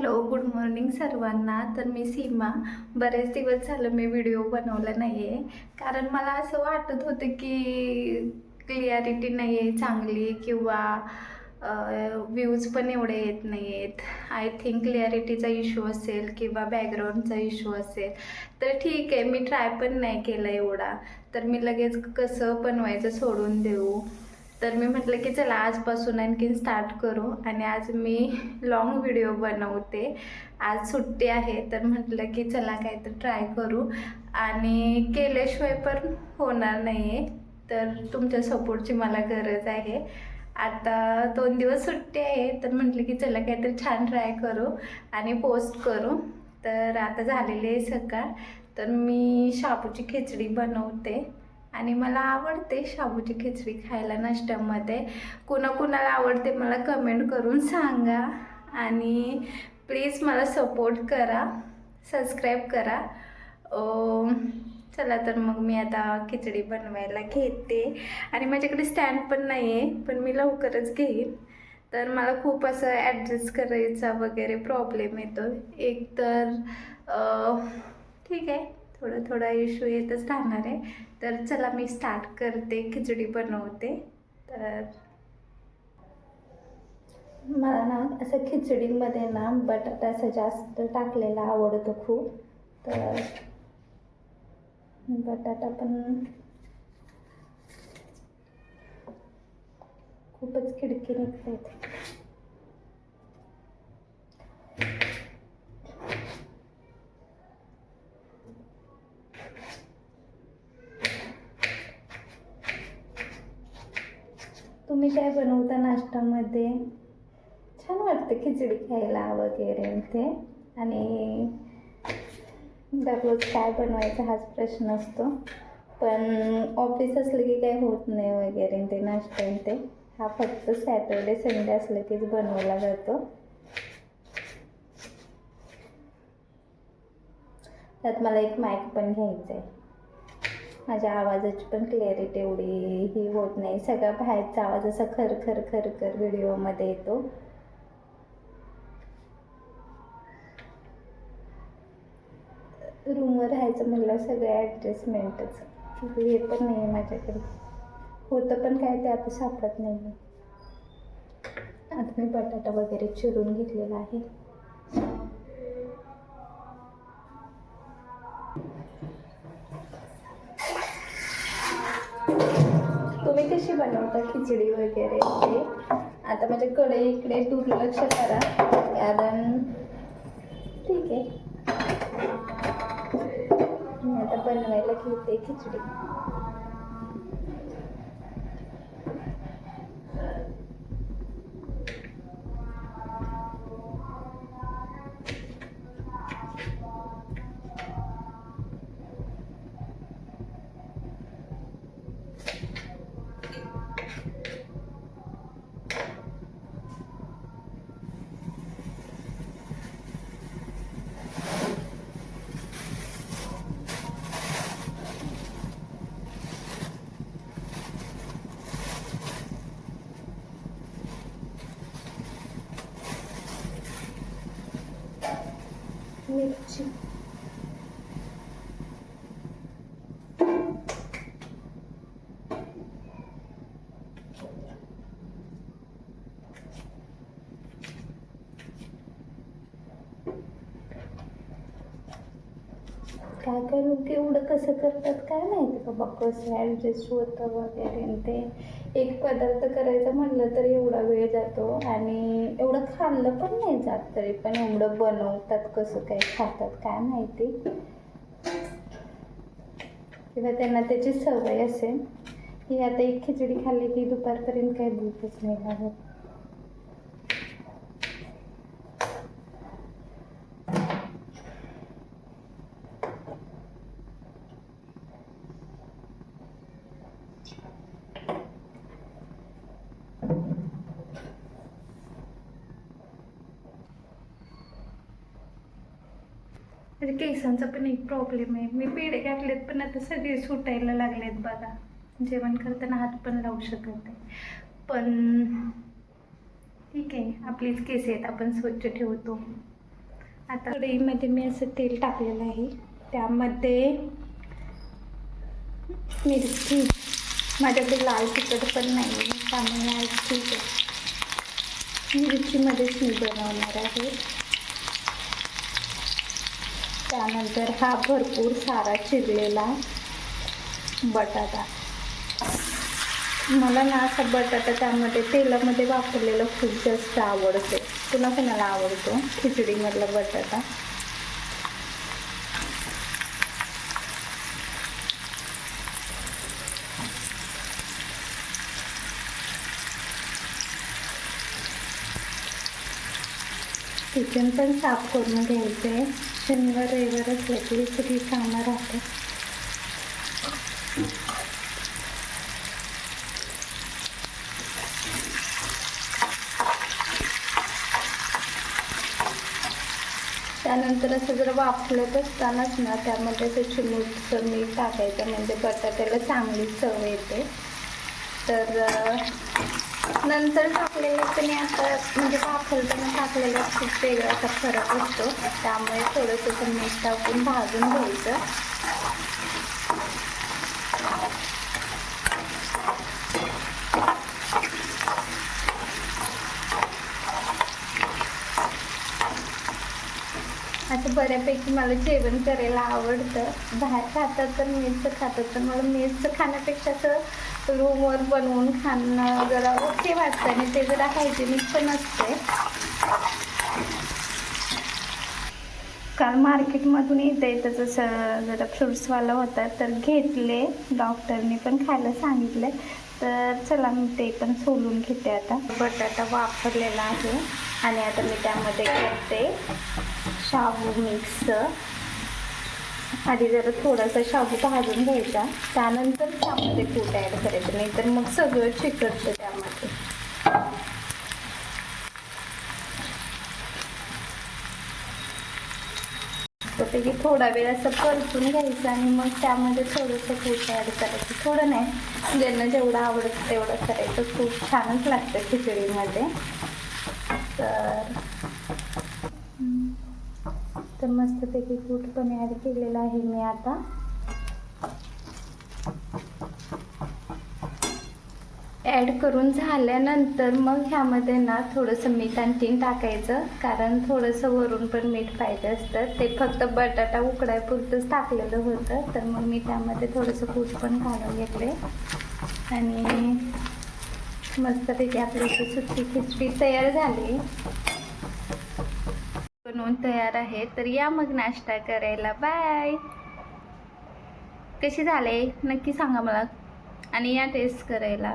Hello, good morning सर्वांना. तर मी सीमा. बरेच दिवस झालं मी व्हिडिओ बनवला नाही आहे, कारण मला असं वाटत होतं की क्लिअरिटी नाही आहे चांगली, किंवा व्ह्यूज पण एवढे येत नाही आहेत. आय थिंक क्लिअरिटीचा इश्यू असेल किंवा बॅकग्राऊंडचा इश्यू असेल. तर ठीक आहे, मी ट्राय पण नाही केला एवढा, तर मी लगेच कसं बनवायचं सोडून देऊ. तर मी म्हटलं की चला आजपासून आणखीन स्टार्ट करू, आणि आज मी लॉंग व्हिडिओ बनवते. आज सुट्टी आहे, तर म्हटलं की चला काहीतरी ट्राय करू, आणि केल्याशिवाय पण होणार नाही आहे. तर तुमच्या सपोर्टची मला गरज आहे. आता 2 दिवस सुट्टी आहे, तर म्हटलं की चला काहीतरी छान ट्राय करू आणि पोस्ट करू. तर आता झालेली आहे सकाळ. तर मी शाबूची खिचडी बनवते, आणि मला आवडते शाबूची खिचडी खायला नाश्त्यामध्ये. कुणाकुणाला आवडते मला कमेंट करून सांगा, आणि प्लीज मला सपोर्ट करा, सबस्क्राईब करा. चला तर मग मी आता खिचडी बनवायला घेते. आणि माझ्याकडे स्टँड पण नाही आहे, पण मी लवकरच घेईन. तर मला खूप असं ॲडजस्ट करायचा वगैरे प्रॉब्लेम येतो. एक तर ठीक आहे, थोडं थोडा इश्यू येतच राहणार आहे. तर चला मी स्टार्ट करते, खिचडी बनवते. तर मला ना असं खिचडीमध्ये ना बटाटा असं जास्त टाकलेला आवडतो खूप. तर बटाटा पण खूपच खिडकी निघते. तुम्ही काय बनवता नाश्त्यामध्ये? छान वाटतं खिचडी खायला वगैरे ते. आणि दररोज काय बनवायचा हाच प्रश्न असतो, पण ऑफिस असलं की काही होत नाही वगैरे ते नाश्ता ते. हा फक्त सॅटर्डे संडे असलं कीच बनवला जातो. त्यात मला एक माईक पण घ्यायचा आहे. माझ्या आवाजाची पण क्लिअरिटी एवढी ही होत नाही. सगळा बाहेरचा आवाज असा खर खर खर खर व्हिडिओमध्ये येतो. रूमवर राहायचं म्हटलं सगळं ॲडजस्टमेंटच. हे पण नाही आहे माझ्याकडे. होतं पण काय ते आता सापडत नाही आहे. आता मी बटाटा वगैरे चिरून घेतलेला आहे. तुम्ही कशी बनवता खिचडी वगैरे ते? आता माझ्याकडे इकडे दुर्लक्ष करा, कारण ठीक आहे, मी आता बनवायला घेते खिचडी. मिरची, काय काय लोक एवढं कसं करतात काय माहिती बाबा, कसं ॲडजस्ट होतं वगैरे ते. एक पदार्थ करायचं म्हटलं तर एवढा वेळ जातो, आणि एवढं खाल्लं पण नाही जात, तरी पण एवढं बनवतात. कसं काय खातात काय माहिती, किंवा त्यांना त्याची सवय असेल. ही आता एक खिचडी खाल्ली की दुपारपर्यंत काही भूकच नाही लागत. म्हणजे केसांचा पण एक प्रॉब्लेम आहे. मी पेढे घातलेत पण आता सगळे सुटायला लागलेत बघा. जेवण करताना हात पण लावू शकत नाही. पण ठीक आहे, आपलीच केस आहेत, आपण स्वच्छ ठेवतो. आता कढईमध्ये मी असं तेल टाकलेलं आहे, त्यामध्ये मिरची, माझ्याकडे लाल तिखट पण नाही त्यामुळे आज ठीक आहे, मिरचीमध्येच मी बनवणार आहे. त्यानंतर हा भरपूर सारा चिरलेला बटाटा, मला ना असा बटाटा त्यामध्ये तेलामध्ये वापरलेला खूप जास्त आवडतो. कुणाला आवडतो खिचडीमधला बटाटा. किचन पण साफ करून घ्यायचं आहे. शनिवार रविवार असले की सगळी कामं राहतात. त्यानंतर असं जर वाफलत असतानाच ना त्यामध्ये ते चिमूटचं मीठ टाकायचं, म्हणजे बटाट्याला चांगली चव येते. तर नंतर टाकलेलं पण आता म्हणजे वाफलताना टाकलेला खूप वेगळा असा फरक असतो, त्यामुळे थोडंसं मीठ टाकून भाजून घ्यायचं. असं बऱ्यापैकी मला जेवण करायला आवडतं. बाहेर खातात तर मेसचं खातात, तर मला मेसचं खाण्यापेक्षा असं रूमवर बनवून खाणं जरा ओके वाटतं आणि ते जरा हायजेनिक पण असते. काल मार्केटमधून येतं जसं जरा फ्रुट्सवाला होता, तर घेतले. डॉक्टरने पण खायला सांगितलं, तर चला मी ते पण सोलून घेते. आता बटाटा वापरलेला आहे आणि आता मी त्यामध्ये करते शाबू मिक्स. आधी जरा थोडासा शाबू भाजून घ्यायचा, त्यानंतर त्यामध्ये कूट ॲड करायचं, नाहीतर मग सगळं चिकटतं त्यामध्ये. त्यापैकी थोडा वेळ असं परतून घ्यायचं आणि मग त्यामध्ये थोडंसं कूट ॲड करायचं. थोडं नाही, ज्यांना जेवढं आवडतं तेवढं करायचं. खूप छानच लागतं खिचडीमध्ये. तर मस्तपैकी कूट पण ॲड केलेलं आहे मी आता. ॲड करून झाल्यानंतर मग ह्यामध्ये ना थोडंसं मीठ आणखीन टाकायचं, कारण थोडंसं वरून पण मीठ पाहिजे असतं. ते फक्त बटाटा उकडायपुरतंच टाकलेलं होतं, तर मग मी त्यामध्ये थोडंसं कूट पण घालून घेतले आणि मस्तपैकी आपली सुकी खिचडी तयार झाली, बनवून तयार आहे. तर या मग नाश्ता करायला. बाय. कशी झाले नक्की सांगा मला आणि या टेस्ट करायला.